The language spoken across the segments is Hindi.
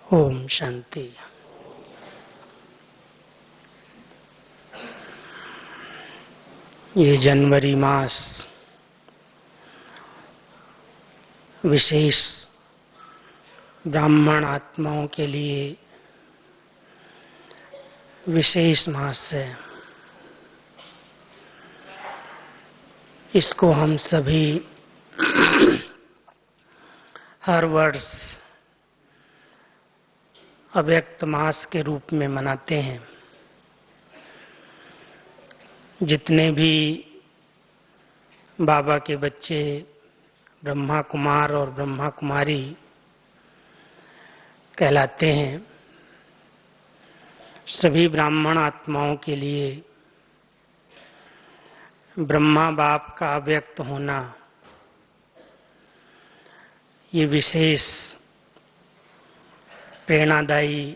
ओम शांति। ये जनवरी मास विशेष ब्राह्मण आत्माओं के लिए विशेष मास है। इसको हम सभी हर वर्ष अव्यक्त मास के रूप में मनाते हैं। जितने भी बाबा के बच्चे ब्रह्मा कुमार और ब्रह्मा कुमारी कहलाते हैं, सभी ब्राह्मण आत्माओं के लिए ब्रह्मा बाप का अव्यक्त होना ये विशेष प्रेरणादायी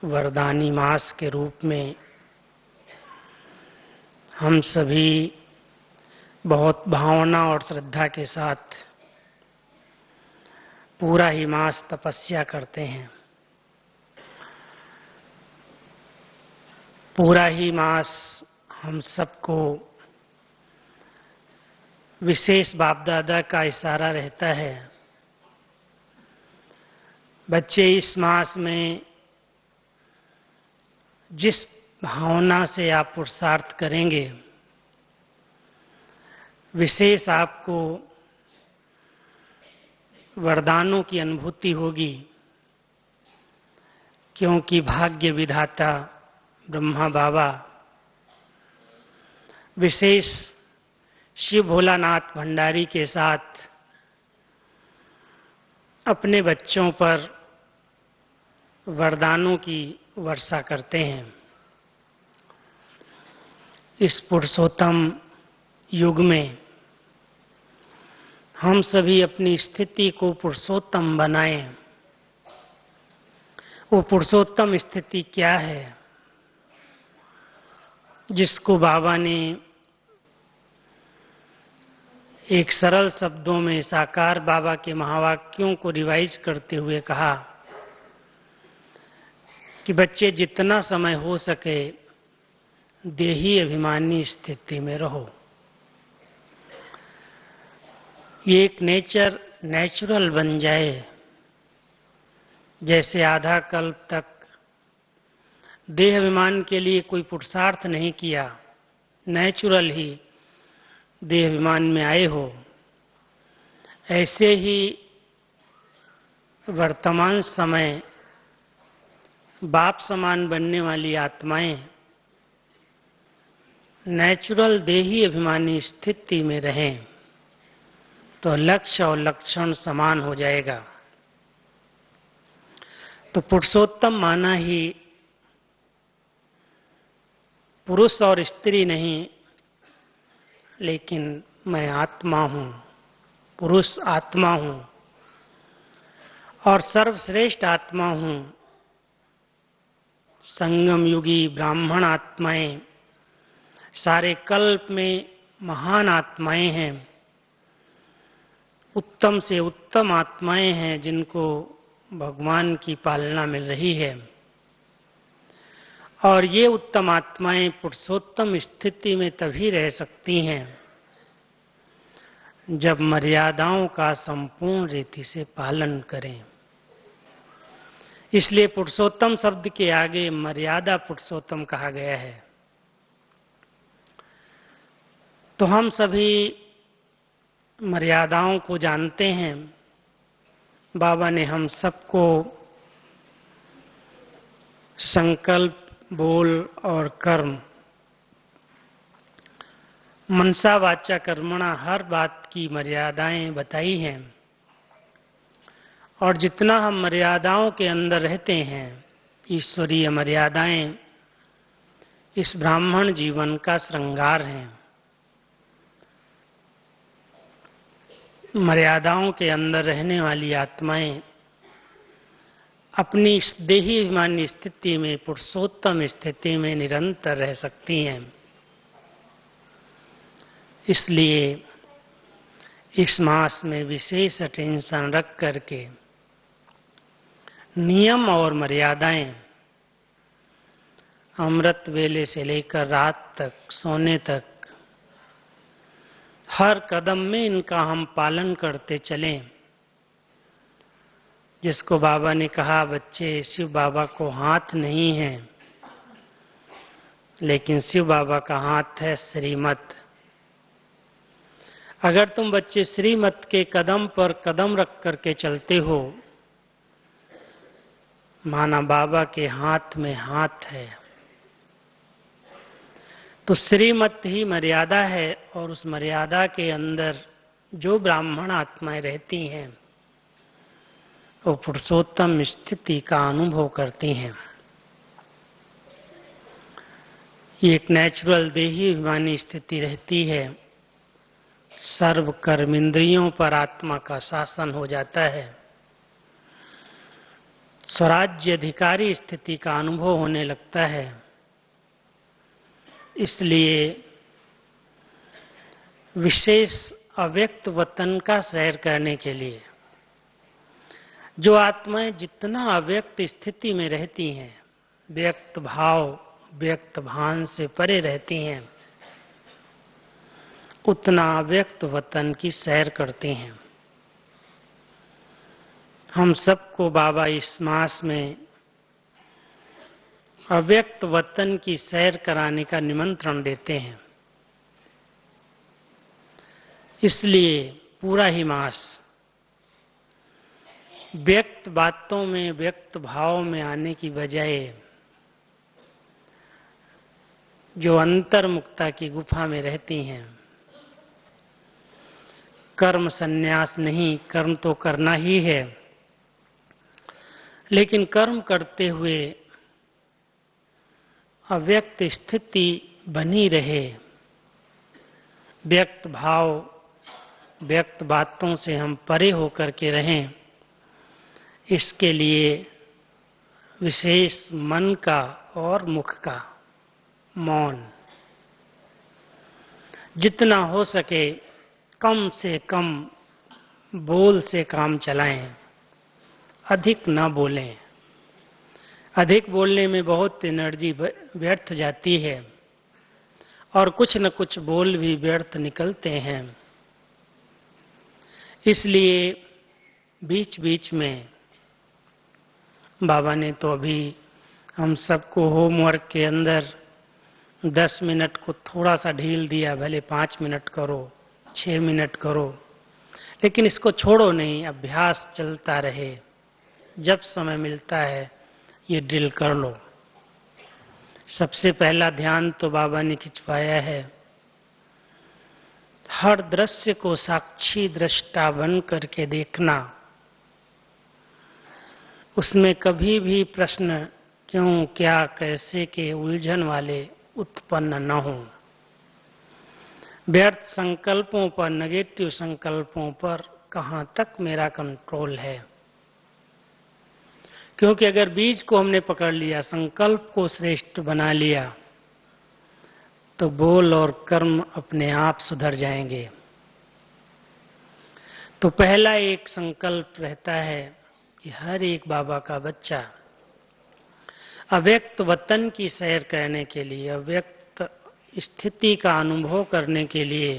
वरदानी मास के रूप में हम सभी बहुत भावना और श्रद्धा के साथ पूरा ही मास तपस्या करते हैं। पूरा ही मास हम सबको विशेष बाप दादा का इशारा रहता है। बच्चे इस मास में जिस भावना से आप पुरुषार्थ करेंगे, विशेष आपको वरदानों की अनुभूति होगी, क्योंकि भाग्य विधाता ब्रह्मा बाबा विशेष शिव भोलानाथ भंडारी के साथ अपने बच्चों पर वरदानों की वर्षा करते हैं। इस पुरुषोत्तम युग में हम सभी अपनी स्थिति को पुरुषोत्तम बनाएं। वो पुरुषोत्तम स्थिति क्या है जिसको बाबा ने एक सरल शब्दों में साकार बाबा के महावाक्यों को रिवाइज करते हुए कहा कि बच्चे जितना समय हो सके देही अभिमानी स्थिति में रहो। ये एक नेचुरल बन जाए। जैसे आधा कल्प तक देह अभिमान के लिए कोई पुरुषार्थ नहीं किया, नेचुरल ही देह अभिमान में आए हो, ऐसे ही वर्तमान समय बाप समान बनने वाली आत्माएं नेचुरल देही अभिमानी स्थिति में रहें तो लक्ष्य और लक्षण समान हो जाएगा। तो पुरुषोत्तम माना ही पुरुष और स्त्री नहीं, लेकिन मैं आत्मा हूं, पुरुष आत्मा हूं और सर्वश्रेष्ठ आत्मा हूं। संगम युगी ब्राह्मण आत्माएं सारे कल्प में महान आत्माएं हैं, उत्तम से उत्तम आत्माएं हैं जिनको भगवान की पालना मिल रही है। और ये उत्तम आत्माएं पुरुषोत्तम स्थिति में तभी रह सकती हैं जब मर्यादाओं का संपूर्ण रीति से पालन करें। इसलिए पुरुषोत्तम शब्द के आगे मर्यादा पुरुषोत्तम कहा गया है। तो हम सभी मर्यादाओं को जानते हैं। बाबा ने हम सबको संकल्प, बोल और कर्म, मनसा वाचा कर्मणा, हर बात की मर्यादाएं बताई हैं। और जितना हम मर्यादाओं के अंदर रहते हैं, ईश्वरीय मर्यादाएं इस ब्राह्मण जीवन का श्रृंगार हैं। मर्यादाओं के अंदर रहने वाली आत्माएं अपनी इस देही अभिमानी स्थिति में, पुरुषोत्तम स्थिति में निरंतर रह सकती हैं। इसलिए इस मास में विशेष अटेंशन रख करके नियम और मर्यादाएं अमृत वेले से लेकर रात तक, सोने तक, हर कदम में इनका हम पालन करते चलें। जिसको बाबा ने कहा, बच्चे शिव बाबा को हाथ नहीं है, लेकिन शिव बाबा का हाथ है श्रीमत। अगर तुम बच्चे श्रीमत के कदम पर कदम रख करके चलते हो, माना बाबा के हाथ में हाथ है। तो श्रीमत ही मर्यादा है, और उस मर्यादा के अंदर जो ब्राह्मण आत्माएं रहती हैं वो पुरुषोत्तम स्थिति का अनुभव करती हैं। ये एक नेचुरल देही अभिमानी स्थिति रहती है। सर्व कर्म इंद्रियों पर आत्मा का शासन हो जाता है। स्वराज्य अधिकारी स्थिति का अनुभव होने लगता है। इसलिए विशेष अव्यक्त वतन का सैर करने के लिए जो आत्माएं जितना अव्यक्त स्थिति में रहती हैं, व्यक्त भाव, व्यक्त भान से परे रहती हैं, उतना अव्यक्त वतन की सैर करती हैं। हम सबको बाबा इस मास में अव्यक्त वतन की सैर कराने का निमंत्रण देते हैं। इसलिए पूरा ही मास व्यक्त बातों में, व्यक्त भाव में आने की बजाय जो अंतर्मुक्ता की गुफा में रहती हैं, कर्म संन्यास नहीं, कर्म तो करना ही है, लेकिन कर्म करते हुए अव्यक्त स्थिति बनी रहे, व्यक्त भाव, व्यक्त बातों से हम परे होकर के रहें। इसके लिए विशेष मन का और मुख का मौन, जितना हो सके कम से कम बोल से काम चलाएं, अधिक ना बोलें। अधिक बोलने में बहुत एनर्जी व्यर्थ जाती है और कुछ न कुछ बोल भी व्यर्थ निकलते हैं। इसलिए बीच बीच में बाबा ने तो अभी हम सबको होमवर्क के अंदर 10 मिनट को थोड़ा सा ढील दिया, भले 5 मिनट करो, 6 मिनट करो, लेकिन इसको छोड़ो नहीं, अभ्यास चलता रहे। जब समय मिलता है ये ड्रिल कर लो। सबसे पहला ध्यान तो बाबा ने खिंचवाया है, हर दृश्य को साक्षी दृष्टा बन करके देखना। उसमें कभी भी प्रश्न क्यों, क्या, कैसे के उलझन वाले उत्पन्न न हो। व्यर्थ संकल्पों पर, नेगेटिव संकल्पों पर कहां तक मेरा कंट्रोल है। क्योंकि अगर बीज को हमने पकड़ लिया, संकल्प को श्रेष्ठ बना लिया, तो बोल और कर्म अपने आप सुधर जाएंगे। तो पहला एक संकल्प रहता है कि हर एक बाबा का बच्चा अव्यक्त वतन की सैर करने के लिए, अव्यक्त स्थिति का अनुभव करने के लिए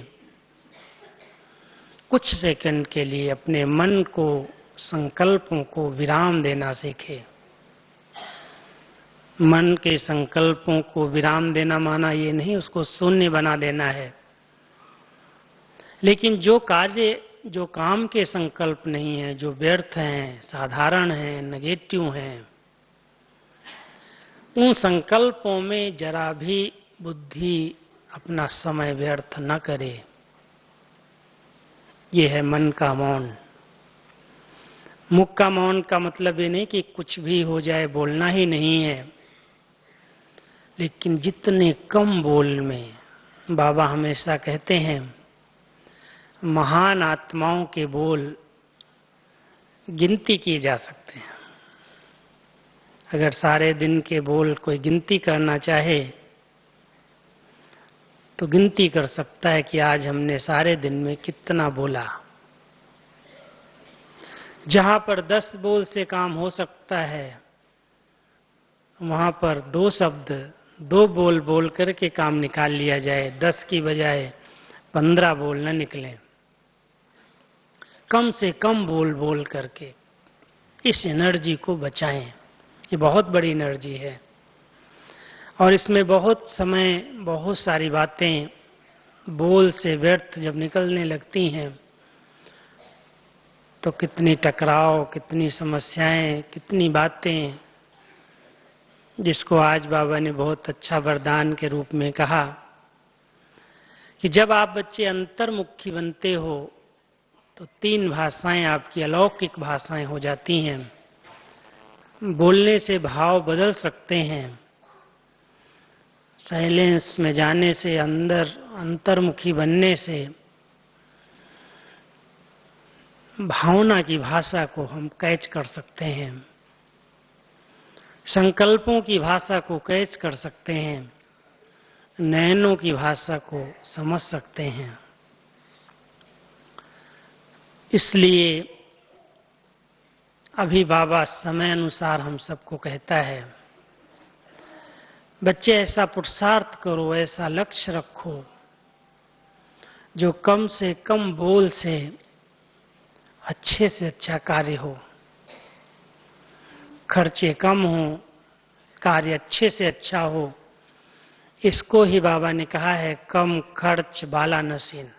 कुछ सेकंड के लिए अपने मन को, संकल्पों को विराम देना सीखे। मन के संकल्पों को विराम देना माना ये नहीं उसको शून्य बना देना है, लेकिन जो कार्य, जो काम के संकल्प नहीं है, जो व्यर्थ हैं, साधारण हैं, नेगेटिव हैं, उन संकल्पों में जरा भी बुद्धि अपना समय व्यर्थ न करे। ये है मन का मौन। मुख का मौन का मतलब ये नहीं कि कुछ भी हो जाए, बोलना ही नहीं है, लेकिन जितने कम बोल में, बाबा हमेशा कहते हैं महान आत्माओं के बोल गिनती किए जा सकते हैं। अगर सारे दिन के बोल कोई गिनती करना चाहे तो गिनती कर सकता है कि आज हमने सारे दिन में कितना बोला। जहां पर 10 बोल से काम हो सकता है, वहां पर 2 शब्द 2 बोल बोल करके काम निकाल लिया जाए, 10 की बजाय 15 बोल न निकले। कम से कम बोल बोल करके इस एनर्जी को बचाएं। ये बहुत बड़ी एनर्जी है और इसमें बहुत समय, बहुत सारी बातें बोल से व्यर्थ जब निकलने लगती हैं तो कितनी टकराव, कितनी समस्याएं, कितनी बातें, जिसको आज बाबा ने बहुत अच्छा वरदान के रूप में कहा कि जब आप बच्चे अंतर्मुखी बनते हो तो 3 भाषाएं आपकी अलौकिक भाषाएं हो जाती हैं। बोलने से भाव बदल सकते हैं, साइलेंस में जाने से, अंतर्मुखी बनने से भावना की भाषा को हम कैच कर सकते हैं, संकल्पों की भाषा को कैच कर सकते हैं, नयनों की भाषा को समझ सकते हैं। इसलिए अभी बाबा समय अनुसार हम सबको कहता है, बच्चे ऐसा पुरुषार्थ करो, ऐसा लक्ष्य रखो जो कम से कम बोल से अच्छे से अच्छा कार्य हो, खर्चे कम हो, कार्य अच्छे से अच्छा हो। इसको ही बाबा ने कहा है कम खर्च बाला नसीन।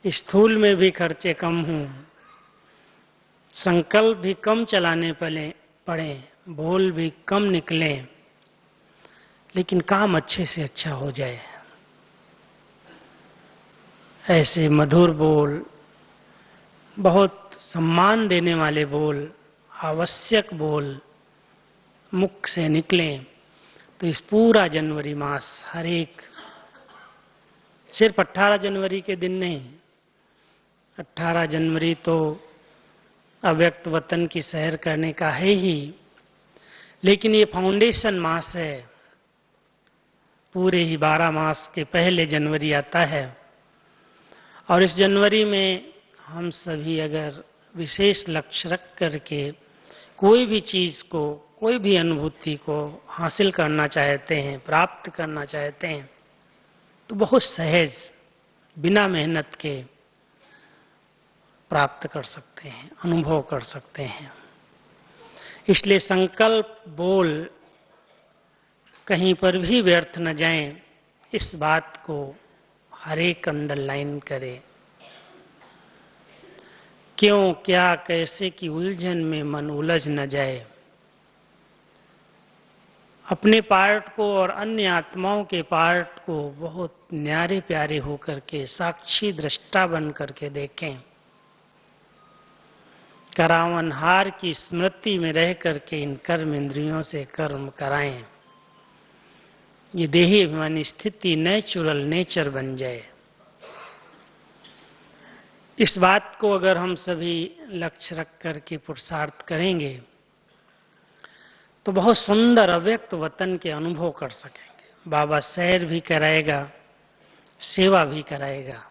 स्थूल में भी खर्चे कम हों, संकल्प भी कम चलाने पड़े, बोल भी कम निकले, लेकिन काम अच्छे से अच्छा हो जाए। ऐसे मधुर बोल, बहुत सम्मान देने वाले बोल, आवश्यक बोल मुख से निकले तो इस पूरा जनवरी मास, हर एक, सिर्फ 18 जनवरी के दिन नहीं, 18 जनवरी तो अव्यक्त वतन की सैर करने का है ही, लेकिन ये फाउंडेशन मास है। पूरे ही 12 मास के पहले जनवरी आता है और इस जनवरी में हम सभी अगर विशेष लक्ष्य रख करके कोई भी चीज को, कोई भी अनुभूति को हासिल करना चाहते हैं, प्राप्त करना चाहते हैं, तो बहुत सहज, बिना मेहनत के प्राप्त कर सकते हैं, अनुभव कर सकते हैं। इसलिए संकल्प, बोल कहीं पर भी व्यर्थ न जाएं, इस बात को हर एक अंडरलाइन करे। क्यों, क्या, कैसे की उलझन में मन उलझ न जाए। अपने पार्ट को और अन्य आत्माओं के पार्ट को बहुत न्यारे प्यारे होकर के, साक्षी दृष्टा बन करके देखें। करावनहार की स्मृति में रह करके इन कर्म इंद्रियों से कर्म कराएं। ये देही अभिमानी स्थिति नेचुरल नेचर बन जाए। इस बात को अगर हम सभी लक्ष्य रख करके पुरुषार्थ करेंगे तो बहुत सुंदर अव्यक्त वतन के अनुभव कर सकेंगे। बाबा सैर भी कराएगा, सेवा भी कराएगा।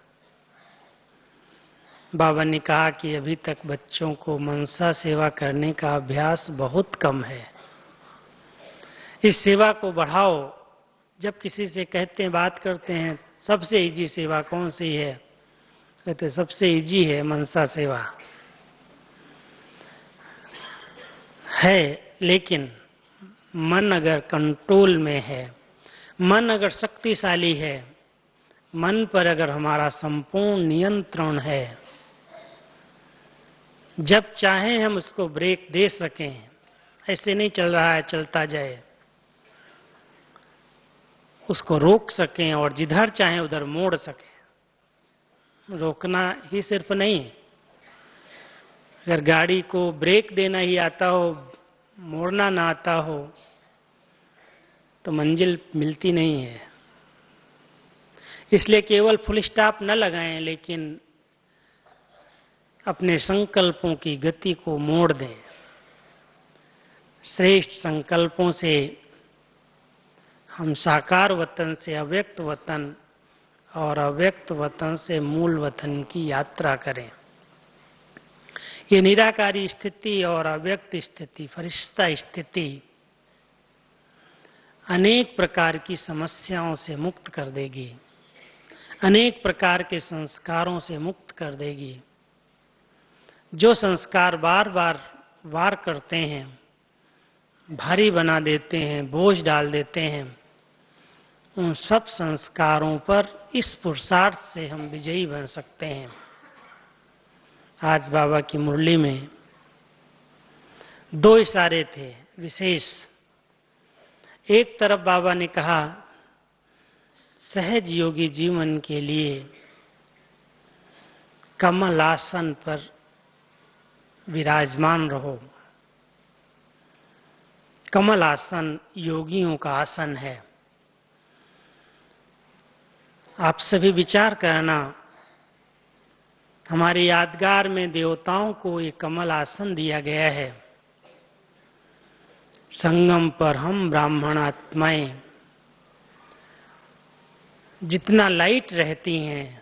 बाबा ने कहा कि अभी तक बच्चों को मनसा सेवा करने का अभ्यास बहुत कम है। इस सेवा को बढ़ाओ। जब किसी से कहते हैं, बात करते हैं, सबसे इजी सेवा कौन सी है, कहते सबसे इजी है मनसा सेवा है। लेकिन मन अगर कंट्रोल में है, मन अगर शक्तिशाली है, मन पर अगर हमारा संपूर्ण नियंत्रण है, जब चाहें हम उसको ब्रेक दे सकें। ऐसे नहीं चल रहा है, चलता जाए, उसको रोक सकें और जिधर चाहें उधर मोड़ सकें। रोकना ही सिर्फ नहीं, अगर गाड़ी को ब्रेक देना ही आता हो, मोड़ना ना आता हो, तो मंजिल मिलती नहीं है। इसलिए केवल फुल स्टॉप न लगाएं, लेकिन अपने संकल्पों की गति को मोड़ दें। श्रेष्ठ संकल्पों से हम साकार वतन से अव्यक्त वतन और अव्यक्त वतन से मूल वतन की यात्रा करें। ये निराकारी स्थिति और अव्यक्त स्थिति, फरिश्ता स्थिति अनेक प्रकार की समस्याओं से मुक्त कर देगी, अनेक प्रकार के संस्कारों से मुक्त कर देगी। जो संस्कार बार बार वार करते हैं, भारी बना देते हैं, बोझ डाल देते हैं, उन सब संस्कारों पर इस पुरुषार्थ से हम विजयी बन सकते हैं। आज बाबा की मुरली में 2 इशारे थे विशेष। एक तरफ बाबा ने कहा सहज योगी जीवन के लिए कमल आसन पर विराजमान रहो। कमल आसन योगियों का आसन है। आप सभी विचार करना, हमारे यादगार में देवताओं को एक कमल आसन दिया गया है। संगम पर हम ब्राह्मण आत्माएं जितना लाइट रहती हैं,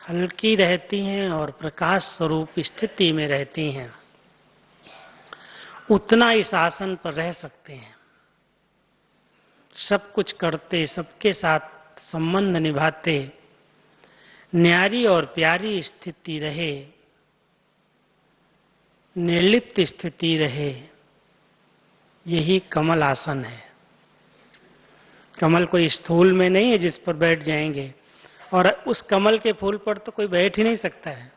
हल्की रहती हैं और प्रकाश स्वरूप स्थिति में रहती हैं, उतना इस आसन पर रह सकते हैं। सब कुछ करते, सबके साथ संबंध निभाते, न्यारी और प्यारी स्थिति रहे, निर्लिप्त स्थिति रहे, यही कमल आसन है। कमल कोई स्थूल में नहीं है जिस पर बैठ जाएंगे, और उस कमल के फूल पर तो कोई बैठ ही नहीं सकता है।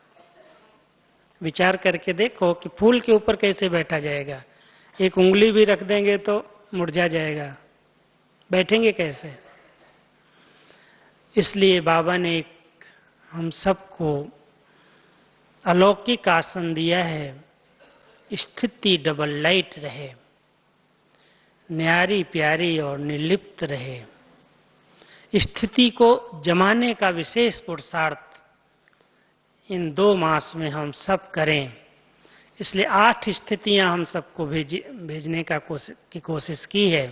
विचार करके देखो कि फूल के ऊपर कैसे बैठा जाएगा। एक उंगली भी रख देंगे तो मुरझा जाएगा, बैठेंगे कैसे? इसलिए बाबा ने एक हम सबको अलौकिक आसन दिया है। स्थिति डबल लाइट रहे, न्यारी प्यारी और निर्लिप्त रहे। स्थिति को जमाने का विशेष पुरुषार्थ इन 2 मास में हम सब करें। इसलिए 8 स्थितियां हम सबको भेजने का कोशिश की है।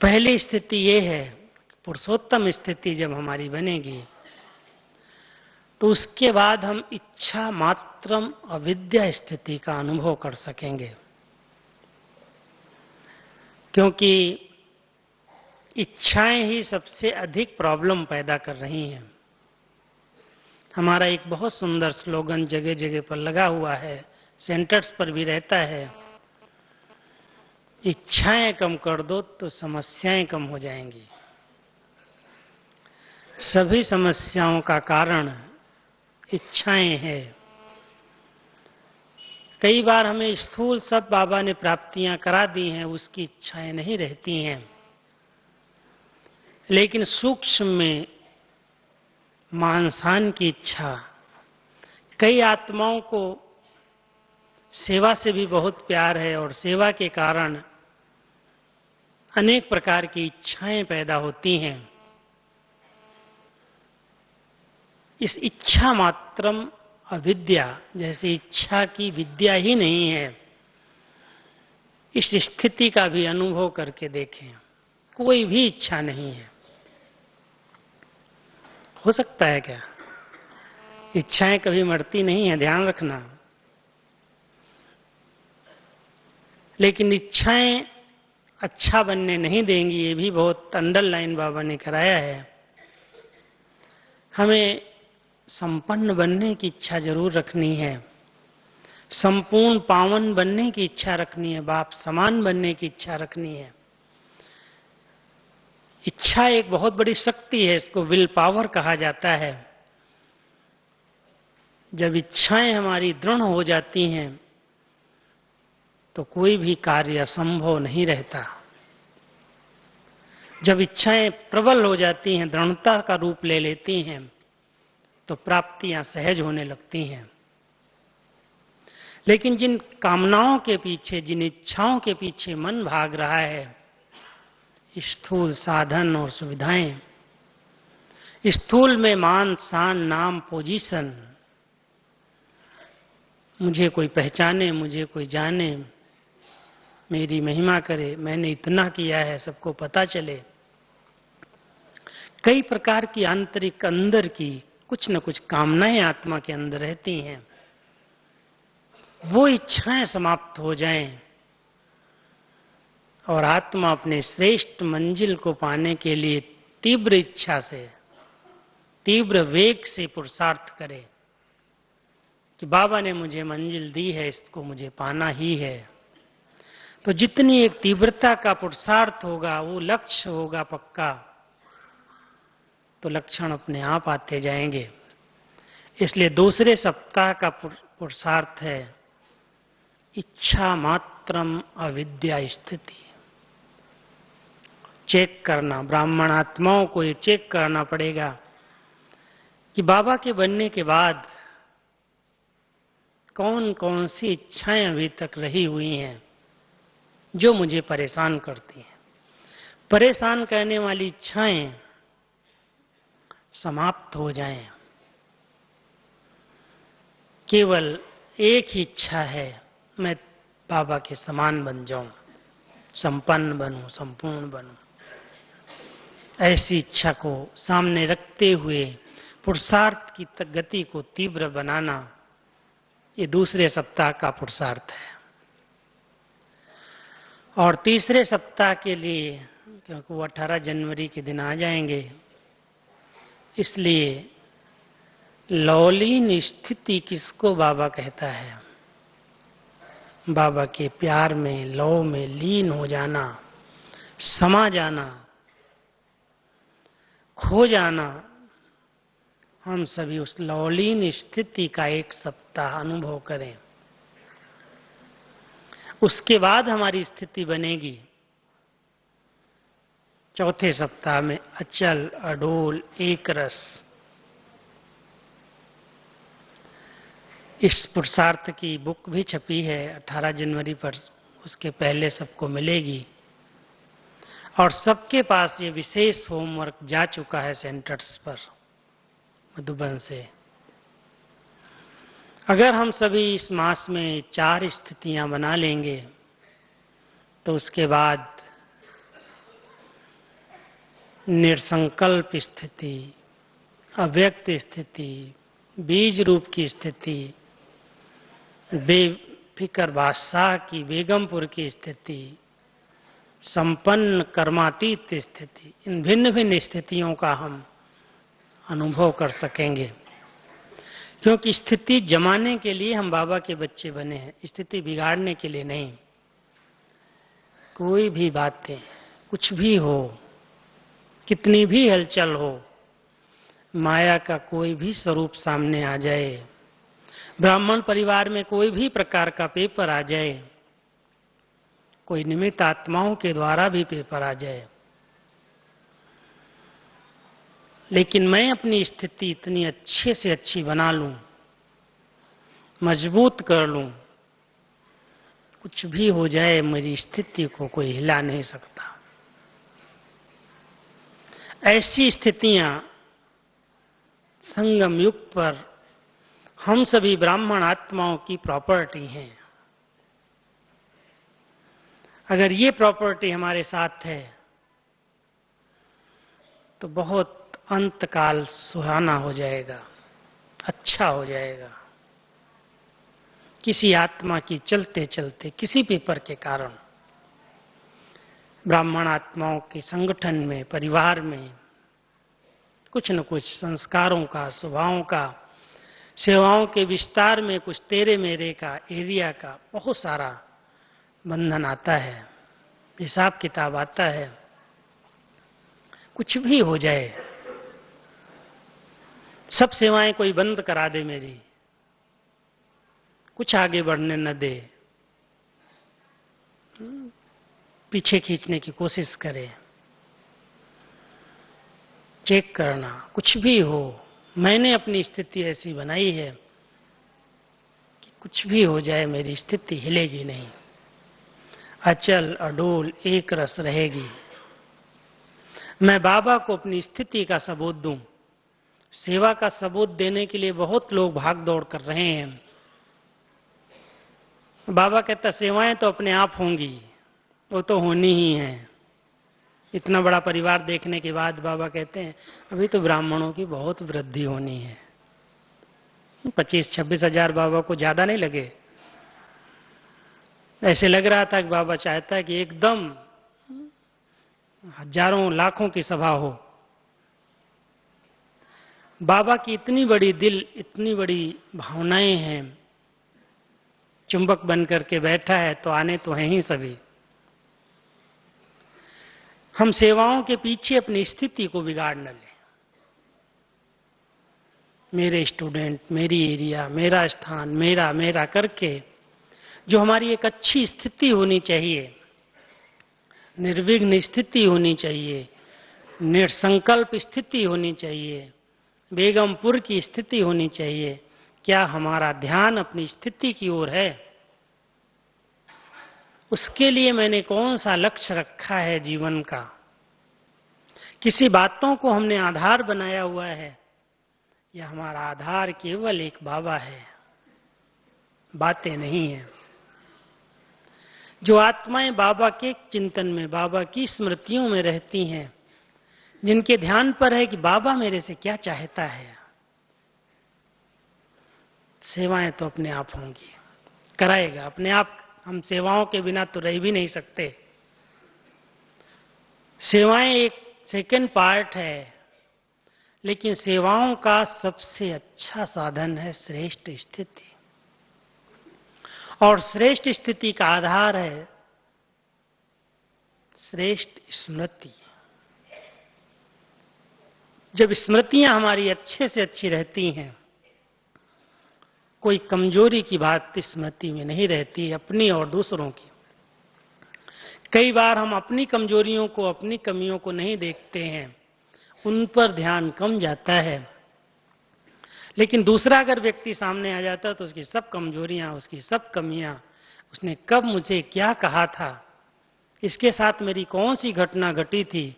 पहली स्थिति ये है, पुरुषोत्तम स्थिति जब हमारी बनेगी तो उसके बाद हम इच्छा मात्रम अविद्या स्थिति का अनुभव कर सकेंगे। क्योंकि इच्छाएं ही सबसे अधिक प्रॉब्लम पैदा कर रही हैं। हमारा एक बहुत सुंदर स्लोगन जगह जगह पर लगा हुआ है, सेंटर्स पर भी रहता है, इच्छाएं कम कर दो तो समस्याएं कम हो जाएंगी। सभी समस्याओं का कारण इच्छाएं हैं। कई बार हमें स्थूल सब बाबा ने प्राप्तियां करा दी हैं, उसकी इच्छाएं नहीं रहती हैं, लेकिन सूक्ष्म में मानसान की इच्छा, कई आत्माओं को सेवा से भी बहुत प्यार है और सेवा के कारण अनेक प्रकार की इच्छाएं पैदा होती हैं। इस इच्छा मात्रम अविद्या, जैसे इच्छा की विद्या ही नहीं है, इस स्थिति का भी अनुभव करके देखें। कोई भी इच्छा नहीं है। हो सकता है क्या? इच्छाएं कभी मरती नहीं है, ध्यान रखना। लेकिन इच्छाएं अच्छा बनने नहीं देंगी, ये भी बहुत अंडरलाइन बाबा ने कराया है। हमें संपन्न बनने की इच्छा जरूर रखनी है, संपूर्ण पावन बनने की इच्छा रखनी है, बाप समान बनने की इच्छा रखनी है। इच्छा एक बहुत बड़ी शक्ति है, इसको विल पावर कहा जाता है। जब इच्छाएं हमारी दृढ़ हो जाती हैं तो कोई भी कार्य असंभव नहीं रहता। जब इच्छाएं प्रबल हो जाती हैं, दृढ़ता का रूप ले लेती हैं, तो प्राप्तियां सहज होने लगती हैं। लेकिन जिन कामनाओं के पीछे, जिन इच्छाओं के पीछे मन भाग रहा है, स्थूल साधन और सुविधाएं, स्थूल में मान शान नाम पोजीशन, मुझे कोई पहचाने, मुझे कोई जाने, मेरी महिमा करे, मैंने इतना किया है, सबको पता चले। कई प्रकार की आंतरिक अंदर की कुछ न कुछ कामनाएं आत्मा के अंदर रहती हैं, वो इच्छाएं समाप्त हो जाएं और आत्मा अपने श्रेष्ठ मंजिल को पाने के लिए तीव्र इच्छा से, तीव्र वेग से पुरुषार्थ करे कि बाबा ने मुझे मंजिल दी है, इसको मुझे पाना ही है। तो जितनी एक तीव्रता का पुरुषार्थ होगा, वो लक्ष्य होगा पक्का, तो लक्षण अपने आप आते जाएंगे। इसलिए दूसरे सप्ताह का पुरुषार्थ है इच्छा मात्रम अविद्या स्थिति। चेक करना, ब्राह्मण आत्माओं को ये चेक करना पड़ेगा कि बाबा के बनने के बाद कौन कौन सी इच्छाएं अभी तक रही हुई हैं जो मुझे परेशान करती हैं। परेशान करने वाली इच्छाएं समाप्त हो जाएं। केवल एक ही इच्छा है, मैं बाबा के समान बन जाऊं, संपन्न बनूं, संपूर्ण बनूं। ऐसी इच्छा को सामने रखते हुए पुरुषार्थ की गति को तीव्र बनाना, ये दूसरे सप्ताह का पुरुषार्थ है। और तीसरे सप्ताह के लिए, क्योंकि वो 18 जनवरी के दिन आ जाएंगे, इसलिए लौलीन स्थिति किसको बाबा कहता है? बाबा के प्यार में, लौ में लीन हो जाना, समा जाना, खो जाना। हम सभी उस लौलीन स्थिति का एक सप्ताह अनुभव करें। उसके बाद हमारी स्थिति बनेगी चौथे सप्ताह में अचल, अडोल, एक रस। इस पुरुषार्थ की बुक भी छपी है 18 जनवरी पर, उसके पहले सबको मिलेगी। और सबके पास ये विशेष होमवर्क जा चुका है सेंटर्स पर मधुबन से। अगर हम सभी इस मास में 4 स्थितियां बना लेंगे तो उसके बाद निर्संकल्प स्थिति, अव्यक्त स्थिति, बीज रूप की स्थिति, बेफिक्र बादशाह की बेगमपुर की स्थिति, संपन्न कर्मातीत स्थिति, इन भिन्न भिन्न स्थितियों का हम अनुभव कर सकेंगे। क्योंकि स्थिति जमाने के लिए हम बाबा के बच्चे बने हैं, स्थिति बिगाड़ने के लिए नहीं। कोई भी बातें, कुछ भी हो, कितनी भी हलचल हो, माया का कोई भी स्वरूप सामने आ जाए, ब्राह्मण परिवार में कोई भी प्रकार का पेपर आ जाए, कोई निमित्त आत्माओं के द्वारा भी पेपर आ जाए, लेकिन मैं अपनी स्थिति इतनी अच्छे से अच्छी बना लूं, मजबूत कर लूं, कुछ भी हो जाए मेरी स्थिति को कोई हिला नहीं सकता। ऐसी स्थितियां संगम युग पर हम सभी ब्राह्मण आत्माओं की प्रॉपर्टी हैं। अगर ये प्रॉपर्टी हमारे साथ है तो बहुत अंतकाल सुहाना हो जाएगा, अच्छा हो जाएगा। किसी आत्मा की चलते चलते किसी पेपर के कारण ब्राह्मण आत्माओं के संगठन में, परिवार में कुछ न कुछ संस्कारों का, स्वभावों का, सेवाओं के विस्तार में कुछ तेरे मेरे का, एरिया का बहुत सारा बंधन आता है, हिसाब किताब आता है। कुछ भी हो जाए, सब सेवाएं कोई बंद करा दे मेरी, कुछ आगे बढ़ने न दे, पीछे खींचने की कोशिश करे, चेक करना, कुछ भी हो, मैंने अपनी स्थिति ऐसी बनाई है कि कुछ भी हो जाए मेरी स्थिति हिलेगी नहीं, अचल अडोल एक रस रहेगी। मैं बाबा को अपनी स्थिति का सबूत दूं। सेवा का सबूत देने के लिए बहुत लोग भाग दौड़ कर रहे हैं। बाबा कहता सेवाएं तो अपने आप होंगी, वो तो होनी ही है, इतना बड़ा परिवार देखने के बाद बाबा कहते हैं अभी तो ब्राह्मणों की बहुत वृद्धि होनी है। 25-26 हजार बाबा को ज्यादा नहीं लगे? ऐसे लग रहा था कि बाबा चाहता है कि एकदम हजारों लाखों की सभा हो। बाबा की इतनी बड़ी दिल, इतनी बड़ी भावनाएं हैं, चुंबक बन करके बैठा है तो आने तो हैं ही सभी। हम सेवाओं के पीछे अपनी स्थिति को बिगाड़ न लें। मेरे स्टूडेंट, मेरी एरिया, मेरा स्थान, मेरा मेरा करके जो हमारी एक अच्छी स्थिति होनी चाहिए, निर्विघ्न स्थिति होनी चाहिए, निसंकल्प स्थिति होनी चाहिए, बेगमपुर की स्थिति होनी चाहिए, क्या हमारा ध्यान अपनी स्थिति की ओर है? उसके लिए मैंने कौन सा लक्ष्य रखा है जीवन का? किसी बातों को हमने आधार बनाया हुआ है या हमारा आधार केवल एक बाबा है, बातें नहीं है? जो आत्माएं बाबा के चिंतन में, बाबा की स्मृतियों में रहती हैं, जिनके ध्यान पर है कि बाबा मेरे से क्या चाहता है, सेवाएं तो अपने आप होंगी, कराएगा अपने आप। हम सेवाओं के बिना तो रह भी नहीं सकते। सेवाएं एक सेकंड पार्ट है, लेकिन सेवाओं का सबसे अच्छा साधन है श्रेष्ठ स्थिति, और श्रेष्ठ स्थिति का आधार है श्रेष्ठ स्मृति। जब स्मृतियां हमारी अच्छे से अच्छी रहती हैं, कोई कमजोरी की बात स्मृति में नहीं रहती, अपनी और दूसरों की। कई बार हम अपनी कमजोरियों को, अपनी कमियों को नहीं देखते हैं, उन पर ध्यान कम जाता है। लेकिन दूसरा अगर व्यक्ति सामने आ जाता तो उसकी सब कमजोरियां, उसकी सब कमियां, उसने कब मुझे क्या कहा था, इसके साथ मेरी कौन सी घटना घटी थी,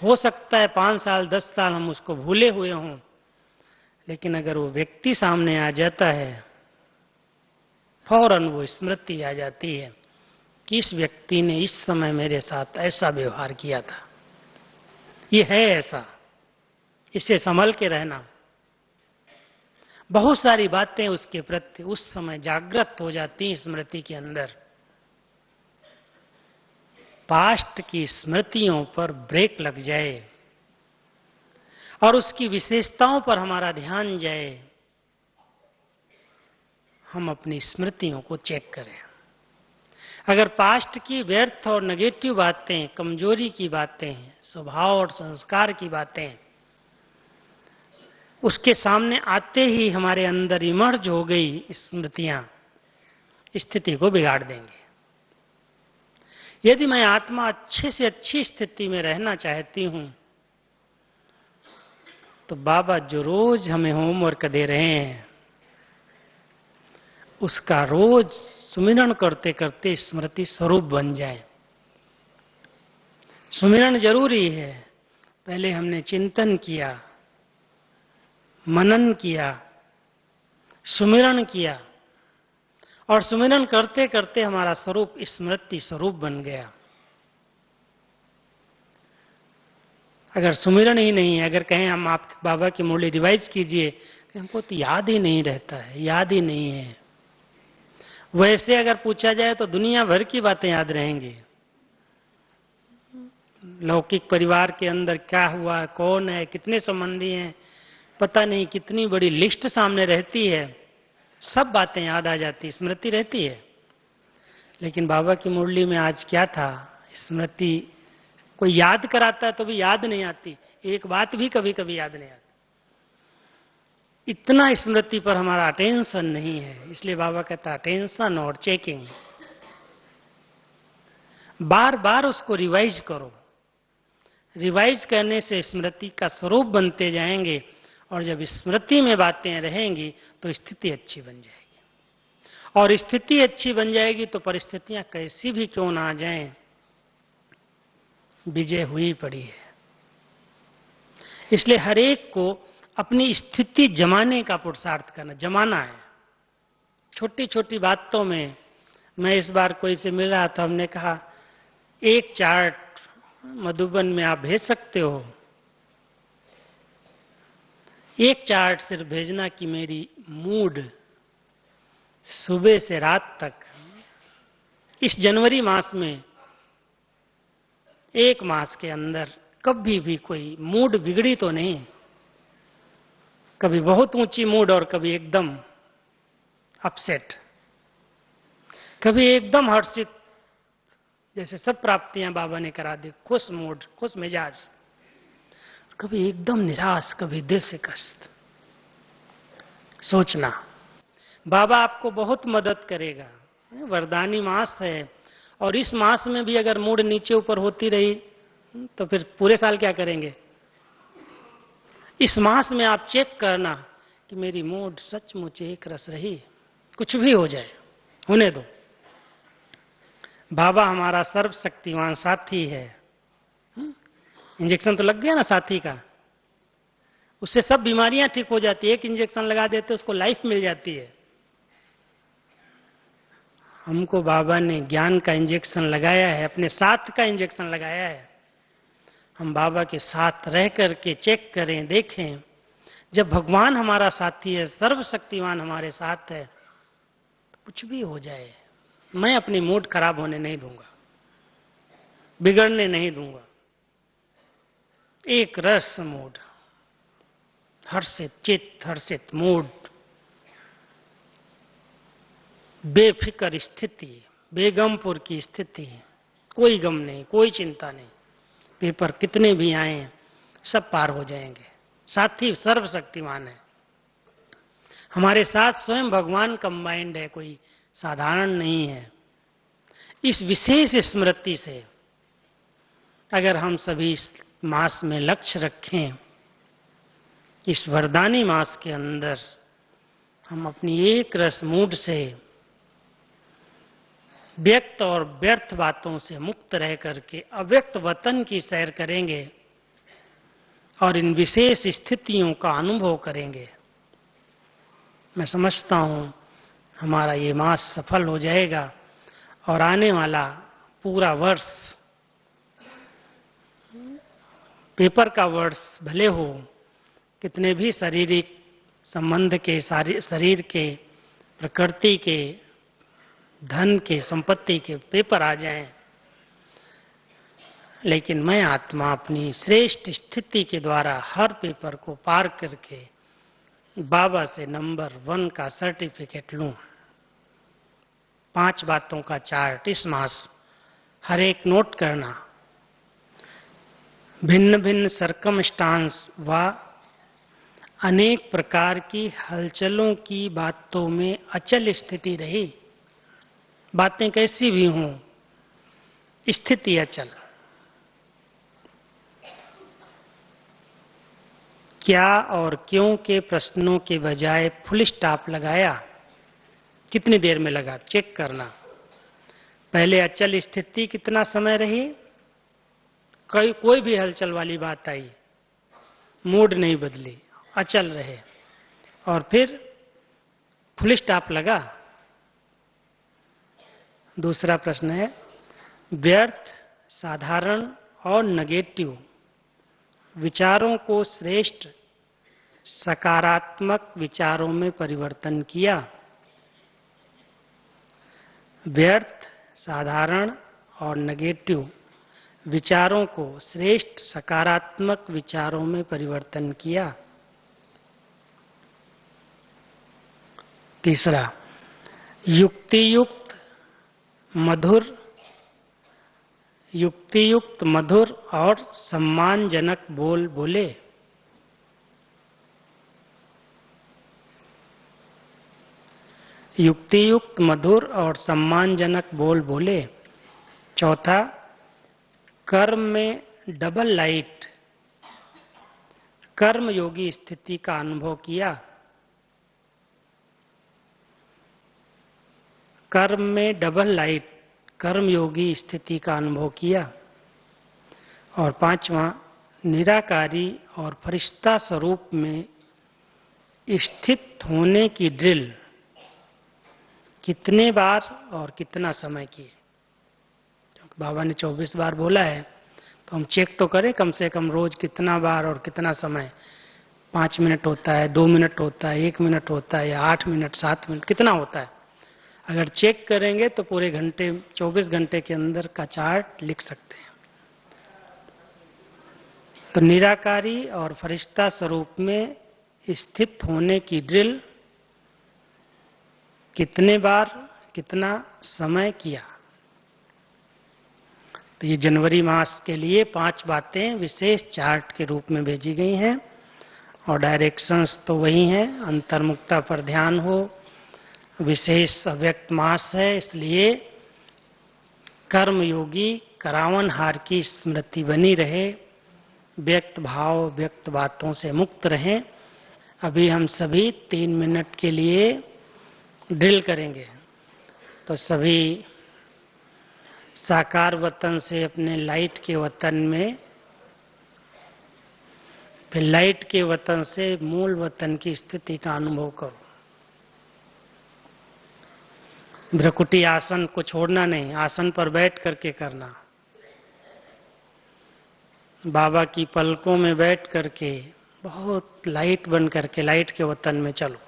हो सकता है 5 साल 10 साल हम उसको भूले हुए हों, लेकिन अगर वो व्यक्ति सामने आ जाता है, फौरन वो स्मृति आ जाती है कि इस व्यक्ति ने इस समय मेरे साथ ऐसा व्यवहार किया था, ये है ऐसा, इसे संभल के रहना। बहुत सारी बातें उसके प्रति उस समय जागृत हो जाती स्मृति के अंदर। पास्ट की स्मृतियों पर ब्रेक लग जाए और उसकी विशेषताओं पर हमारा ध्यान जाए, हम अपनी स्मृतियों को चेक करें। अगर पास्ट की व्यर्थ और नेगेटिव बातें, कमजोरी की बातें, स्वभाव और संस्कार की बातें उसके सामने आते ही हमारे अंदर इमर्ज हो गई स्मृतियां, स्थिति को बिगाड़ देंगे। यदि मैं आत्मा अच्छे से अच्छी स्थिति में रहना चाहती हूं, तो बाबा जो रोज हमें होमवर्क दे रहे हैं, उसका रोज सुमिरन करते करते स्मृति स्वरूप बन जाए। सुमिरन जरूरी है। पहले हमने चिंतन किया, मनन किया, सुमिरन किया, और सुमिरन करते करते हमारा स्वरूप स्मृति स्वरूप बन गया। अगर सुमिरन ही नहीं है, अगर कहें हम आप बाबा की मुरली रिवाइज कीजिए, हमको तो याद ही नहीं रहता है, याद ही नहीं है। वैसे अगर पूछा जाए तो दुनिया भर की बातें याद रहेंगी। लौकिक परिवार के अंदर क्या हुआ, कौन है, कितने संबंधी हैं, पता नहीं कितनी बड़ी लिस्ट सामने रहती है, सब बातें याद आ जाती, स्मृति रहती है। लेकिन बाबा की मुरली में आज क्या था, स्मृति कोई याद कराता है तो भी याद नहीं आती, एक बात भी कभी कभी याद नहीं आती। इतना स्मृति पर हमारा अटेंशन नहीं है। इसलिए बाबा कहता अटेंशन और चेकिंग, बार बार उसको रिवाइज करो। रिवाइज करने से स्मृति का स्वरूप बनते जाएंगे, और जब स्मृति में बातें रहेंगी तो स्थिति अच्छी बन जाएगी, और स्थिति अच्छी बन जाएगी तो परिस्थितियां कैसी भी क्यों ना आ जाएं, विजय हुई पड़ी है। इसलिए हर एक को अपनी स्थिति जमाने का पुरुषार्थ करना, जमाना है। छोटी छोटी बातों में, मैं इस बार कोई से मिल रहा था, हमने कहा एक चार्ट मधुबन में आप भेज सकते हो। एक चार्ट सिर्फ भेजना कि मेरी मूड सुबह से रात तक इस जनवरी मास में, एक मास के अंदर कभी भी कोई मूड बिगड़ी तो नहीं। कभी बहुत ऊंची मूड और कभी एकदम अपसेट, कभी एकदम हर्षित, जैसे सब प्राप्तियां बाबा ने करा दी, खुश मूड, खुश मिजाज, कभी एकदम निराश, कभी दिल से कष्ट। सोचना, बाबा आपको बहुत मदद करेगा। वरदानी मास है, और इस मास में भी अगर मूड नीचे ऊपर होती रही तो फिर पूरे साल क्या करेंगे। इस मास में आप चेक करना कि मेरी मूड सचमुच एक रस रही, कुछ भी हो जाए होने दो। बाबा हमारा सर्वशक्तिमान साथी है। इंजेक्शन तो लग गया ना साथी का, उससे सब बीमारियां ठीक हो जाती है। एक इंजेक्शन लगा देते उसको लाइफ मिल जाती है। हमको बाबा ने ज्ञान का इंजेक्शन लगाया है, अपने साथ का इंजेक्शन लगाया है। हम बाबा के साथ रह करके चेक करें, देखें। जब भगवान हमारा साथी है, सर्वशक्तिमान हमारे साथ है, तो कुछ भी हो जाए मैं अपनी मूड खराब होने नहीं दूंगा, बिगड़ने नहीं दूंगा। एक रस मूड, हर्षित चित्त, हर्षित मूड, बेफिक्र स्थिति, बेगमपुर की स्थिति, कोई गम नहीं, कोई चिंता नहीं। पेपर कितने भी आए सब पार हो जाएंगे। साथी सर्वशक्तिमान है, हमारे साथ स्वयं भगवान कंबाइंड है, कोई साधारण नहीं है। इस विशेष स्मृति से अगर हम सभी इस मास में लक्ष्य रखें, इस वरदानी मास के अंदर हम अपनी एक रस मूड से, व्यक्त और व्यर्थ बातों से मुक्त रह करके अव्यक्त वतन की सैर करेंगे और इन विशेष स्थितियों का अनुभव करेंगे, मैं समझता हूं हमारा ये मास सफल हो जाएगा। और आने वाला पूरा वर्ष, पेपर का वर्ष भले हो, कितने भी शारीरिक संबंध के, शरीर के, प्रकृति के, धन के, संपत्ति के पेपर आ जाएं, लेकिन मैं आत्मा अपनी श्रेष्ठ स्थिति के द्वारा हर पेपर को पार करके बाबा से नंबर 1 का सर्टिफिकेट लूं। 5 बातों का चार्ट इस मास हर एक नोट करना। भिन्न भिन्न सरकमस्टांस व अनेक प्रकार की हलचलों की बातों में अचल स्थिति रही। बातें कैसी भी हों, स्थिति अचल। क्या और क्यों के प्रश्नों के बजाय फुल स्टॉप लगाया। कितनी देर में लगा, चेक करना। पहले अचल स्थिति कितना समय रही, कोई भी हलचल वाली बात आई, मूड नहीं बदली, अचल रहे, और फिर फुल स्टॉप लगा। दूसरा प्रश्न है, व्यर्थ, साधारण और नेगेटिव विचारों को श्रेष्ठ सकारात्मक विचारों में परिवर्तन किया। व्यर्थ, साधारण और नेगेटिव विचारों को श्रेष्ठ सकारात्मक विचारों में परिवर्तन किया। तीसरा, युक्तियुक्त मधुर और सम्मानजनक बोल बोले। युक्तियुक्त, मधुर और सम्मानजनक बोल बोले। चौथा, कर्म में डबल लाइट, कर्मयोगी स्थिति का अनुभव किया। कर्म में डबल लाइट, कर्मयोगी स्थिति का अनुभव किया। और पांचवा, निराकारी और फरिश्ता स्वरूप में स्थित होने की ड्रिल कितने बार और कितना समय की। बाबा ने 24 बार बोला है, तो हम चेक तो करें कम से कम रोज कितना बार और कितना समय, 5 मिनट होता है, 2 मिनट होता है, 1 मिनट होता है, या 8 मिनट, 7 मिनट, कितना होता है। अगर चेक करेंगे तो पूरे घंटे, 24 घंटे के अंदर का चार्ट लिख सकते हैं। तो निराकारी और फरिश्ता स्वरूप में स्थित होने की ड्रिल कितने बार, कितना समय किया। तो ये जनवरी मास के लिए 5 बातें विशेष चार्ट के रूप में भेजी गई हैं, और डायरेक्शंस तो वही हैं। अंतर्मुखता पर ध्यान हो, विशेष अव्यक्त मास है, इसलिए कर्मयोगी करावन हार की स्मृति बनी रहे, व्यक्त भाव, व्यक्त बातों से मुक्त रहें। अभी हम सभी 3 मिनट के लिए ड्रिल करेंगे। तो सभी साकार वतन से अपने लाइट के वतन में, फिर लाइट के वतन से मूल वतन की स्थिति का अनुभव करो। भ्रकुटी आसन को छोड़ना नहीं, आसन पर बैठ करके करना। बाबा की पलकों में बैठ करके बहुत लाइट बन करके लाइट के वतन में चलो।